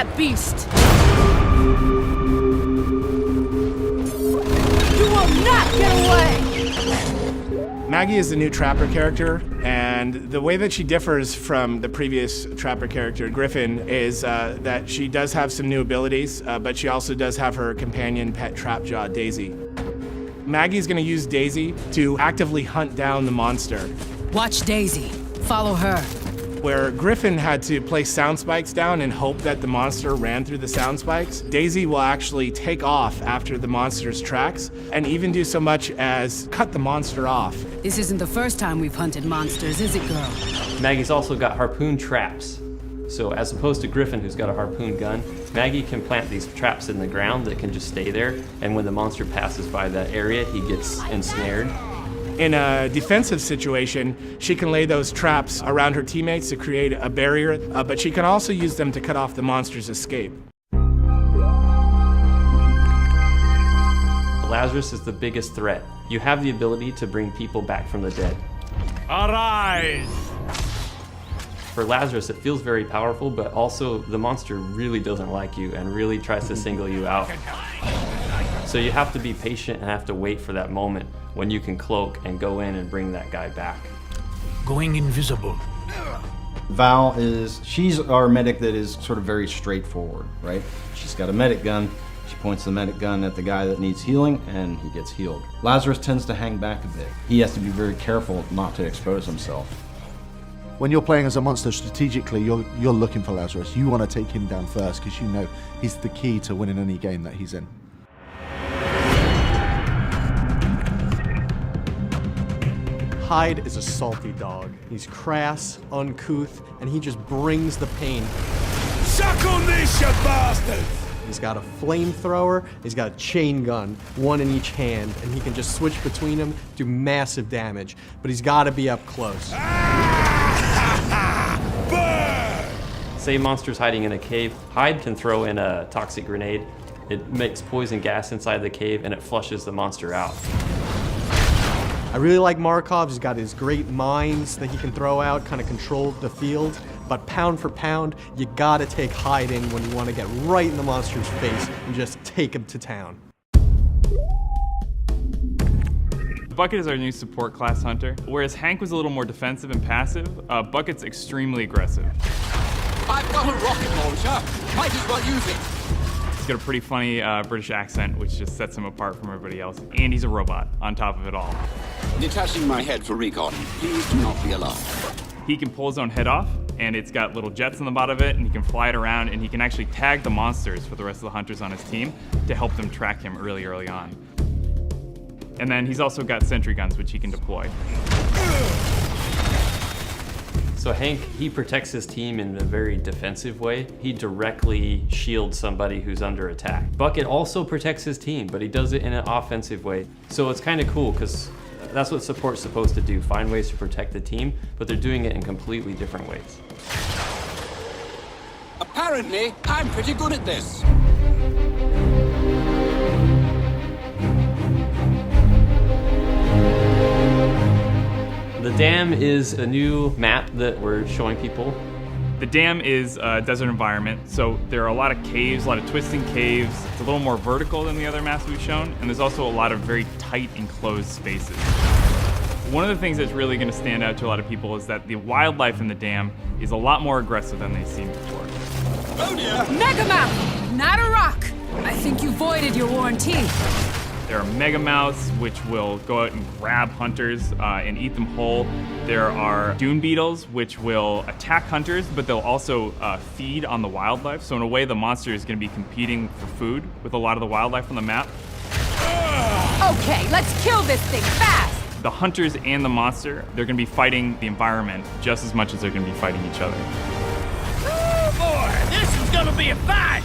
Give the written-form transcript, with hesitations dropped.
that beast! You will not get away! Maggie is the new Trapper character, and the way that she differs from the previous Trapper character, Griffin, is that she does have some new abilities, but she also does have her companion pet Trapjaw, Daisy. Maggie's gonna use Daisy to actively hunt down the monster. Watch Daisy. Follow her. Where Griffin had to place sound spikes down and hope that the monster ran through the sound spikes, Daisy will actually take off after the monster's tracks and even do so much as cut the monster off. This isn't the first time we've hunted monsters, is it, girl? Maggie's also got harpoon traps. So as opposed to Griffin, who's got a harpoon gun, Maggie can plant these traps in the ground that can just stay there, and when the monster passes by that area, he gets ensnared. In a defensive situation, she can lay those traps around her teammates to create a barrier, but she can also use them to cut off the monster's escape. Lazarus is the biggest threat. You have the ability to bring people back from the dead. Arise! For Lazarus, it feels very powerful, but also the monster really doesn't like you and really tries to single you out. So you have to be patient and have to wait for that moment when you can cloak and go in and bring that guy back. Going invisible. Val she's our medic that is sort of very straightforward, right? She's got a medic gun. She points the medic gun at the guy that needs healing, and he gets healed. Lazarus tends to hang back a bit. He has to be very careful not to expose himself. When you're playing as a monster strategically, you're looking for Lazarus. You want to take him down first because you know he's the key to winning any game that he's in. Hyde is a salty dog. He's crass, uncouth, and he just brings the pain. Suck on this, you bastard! He's got a flamethrower, he's got a chain gun, one in each hand, and he can just switch between them, do massive damage. But he's got to be up close. Say monster's hiding in a cave, Hyde can throw in a toxic grenade. It makes poison gas inside the cave and it flushes the monster out. I really like Markov. He's got his great mines that he can throw out, kind of control the field. But pound for pound, you gotta take Hyde in when you want to get right in the monster's face and just take him to town. Bucket is our new support class hunter. Whereas Hank was a little more defensive and passive, Bucket's extremely aggressive. I've got a rocket launcher. Might as well use it. He's got a pretty funny British accent, which just sets him apart from everybody else. And he's a robot on top of it all. Detaching my head for recon. Please do not be alarmed. He can pull his own head off, and it's got little jets on the bottom of it, and he can fly it around, and he can actually tag the monsters for the rest of the hunters on his team to help them track him really early on. And then he's also got sentry guns, which he can deploy. So Hank, he protects his team in a very defensive way. He directly shields somebody who's under attack. Bucket also protects his team, but he does it in an offensive way. So it's kind of cool, because that's what support's supposed to do, find ways to protect the team, but they're doing it in completely different ways. Apparently, I'm pretty good at this. The Dam is a new map that we're showing people. The Dam is a desert environment, so there are a lot of caves, a lot of twisting caves. It's a little more vertical than the other maps we've shown, and there's also a lot of very tight enclosed spaces. One of the things that's really going to stand out to a lot of people is that the wildlife in the Dam is a lot more aggressive than they've seen before. Oh dear! Megamouth, not a rock! I think you voided your warranty. There are megamouths, which will go out and grab hunters and eat them whole. There are dune beetles, which will attack hunters, but they'll also feed on the wildlife. So in a way, the monster is going to be competing for food with a lot of the wildlife on the map. Okay, let's kill this thing fast! The hunters and the monster, they're going to be fighting the environment just as much as they're going to be fighting each other. Oh boy, this is gonna be a fight!